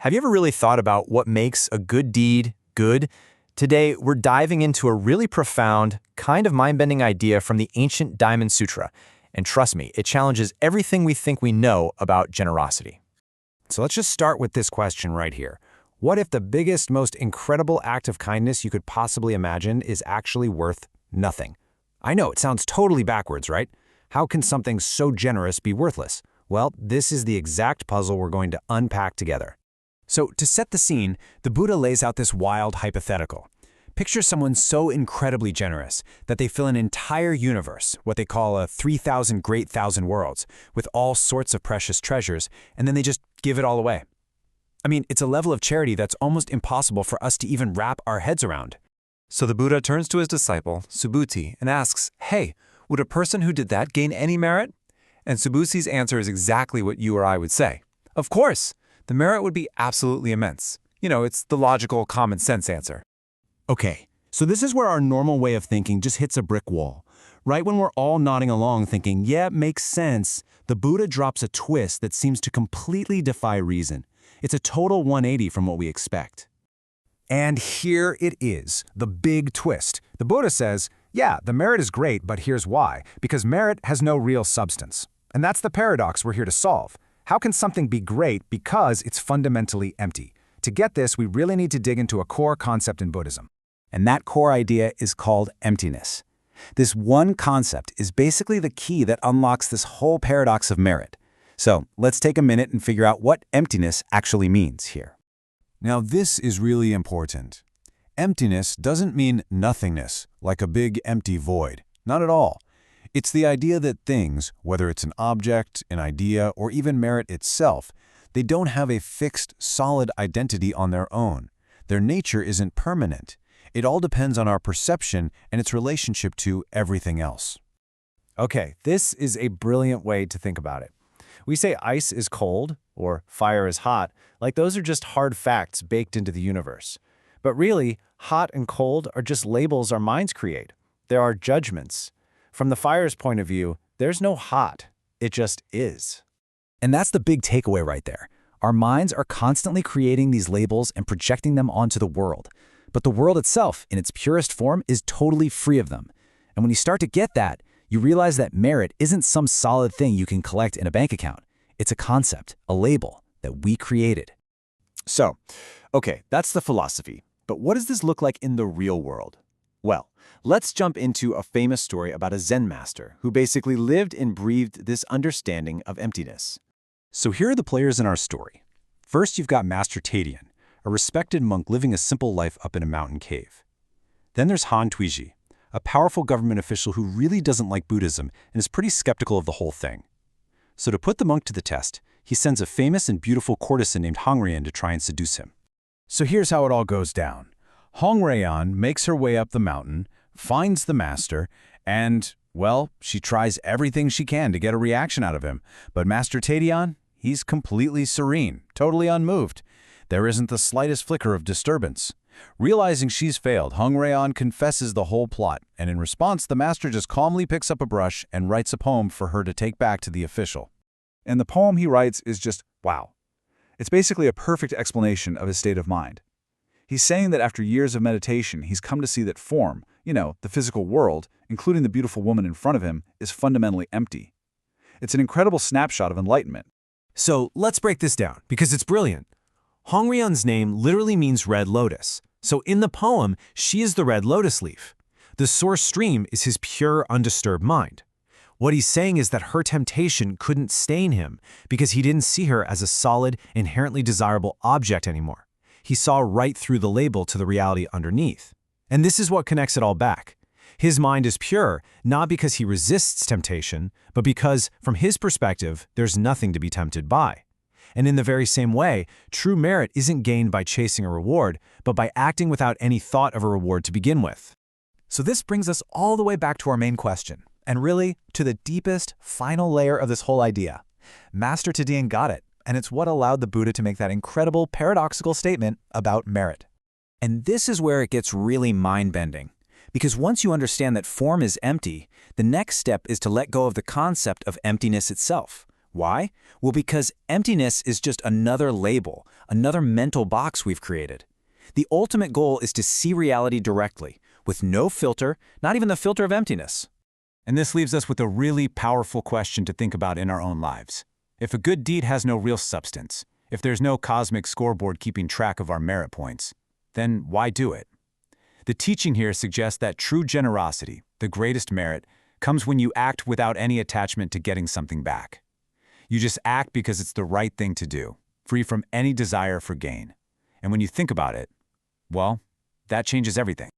Have you ever really thought about what makes a good deed good? Today, we're diving into a really profound, kind of mind-bending idea from the ancient Diamond Sutra. And trust me, it challenges everything we think we know about generosity. So let's just start with this question right here. What if the biggest, most incredible act of kindness you could possibly imagine is actually worth nothing? I know, it sounds totally backwards, right? How can something so generous be worthless? Well, this is the exact puzzle we're going to unpack together. So, to set the scene, the Buddha lays out this wild hypothetical. Picture someone so incredibly generous that they fill an entire universe, what they call a 3,000 great thousand worlds, with all sorts of precious treasures, and then they just give it all away. I mean, it's a level of charity that's almost impossible for us to even wrap our heads around. So the Buddha turns to his disciple, Subhūti, and asks, "Hey, would a person who did that gain any merit?" And Subhuti's answer is exactly what you or I would say. Of course! The merit would be absolutely immense. You know, it's the logical, common sense answer. Okay, so this is where our normal way of thinking just hits a brick wall. Right when we're all nodding along thinking, yeah, makes sense, the Buddha drops a twist that seems to completely defy reason. It's a total 180 from what we expect. And here it is, the big twist. The Buddha says, yeah, the merit is great, but here's why. Because merit has no real substance. And that's the paradox we're here to solve. How can something be great because it's fundamentally empty? To get this, we really need to dig into a core concept in Buddhism. And that core idea is called emptiness. This one concept is basically the key that unlocks this whole paradox of merit. So let's take a minute and figure out what emptiness actually means here. Now this is really important. Emptiness doesn't mean nothingness, like a big empty void. Not at all. It's the idea that things, whether it's an object, an idea, or even merit itself, they don't have a fixed, solid identity on their own. Their nature isn't permanent. It all depends on our perception and its relationship to everything else. Okay, this is a brilliant way to think about it. We say ice is cold or fire is hot, like those are just hard facts baked into the universe. But really, hot and cold are just labels our minds create. There are judgments. From the fire's point of view, there's no hot. It just is. And that's the big takeaway right there. Our minds are constantly creating these labels and projecting them onto the world. But the world itself, in its purest form, is totally free of them. And when you start to get that, you realize that merit isn't some solid thing you can collect in a bank account. It's a concept, a label that we created. So, okay, that's the philosophy. But what does this look like in the real world? Well, let's jump into a famous story about a Zen master who basically lived and breathed this understanding of emptiness. So here are the players in our story. First, you've got Master Tadian, a respected monk living a simple life up in a mountain cave. Then there's Han Tuiji, a powerful government official who really doesn't like Buddhism and is pretty skeptical of the whole thing. So to put the monk to the test, he sends a famous and beautiful courtesan named Hongrian to try and seduce him. So here's how it all goes down. Hongrian makes her way up the mountain, finds the master, and, well, she tries everything she can to get a reaction out of him. But Master Tadian, he's completely serene, totally unmoved. There isn't the slightest flicker of disturbance. Realizing she's failed, Hongrian confesses the whole plot, and in response, the master just calmly picks up a brush and writes a poem for her to take back to the official. And the poem he writes is just, wow. It's basically a perfect explanation of his state of mind. He's saying that after years of meditation, he's come to see that form, the physical world, including the beautiful woman in front of him, is fundamentally empty. It's an incredible snapshot of enlightenment. So let's break this down, because it's brilliant. Hongrian's name literally means red lotus. So in the poem, she is the red lotus leaf. The source stream is his pure, undisturbed mind. What he's saying is that her temptation couldn't stain him because he didn't see her as a solid, inherently desirable object anymore. He saw right through the label to the reality underneath. And this is what connects it all back. His mind is pure, not because he resists temptation, but because, from his perspective, there's nothing to be tempted by. And in the very same way, true merit isn't gained by chasing a reward, but by acting without any thought of a reward to begin with. So this brings us all the way back to our main question, and really to the deepest, final layer of this whole idea. Master Tadian got it, and it's what allowed the Buddha to make that incredible paradoxical statement about merit. And this is where it gets really mind-bending. Because once you understand that form is empty, the next step is to let go of the concept of emptiness itself, Why? Well, because emptiness is just another label, another mental box we've created. The ultimate goal is to see reality directly, with no filter, not even the filter of emptiness. And this leaves us with a really powerful question to think about in our own lives. If a good deed has no real substance, if there's no cosmic scoreboard keeping track of our merit points, then why do it? The teaching here suggests that true generosity, the greatest merit, comes when you act without any attachment to getting something back. You just act because it's the right thing to do, free from any desire for gain. And when you think about it, well, that changes everything.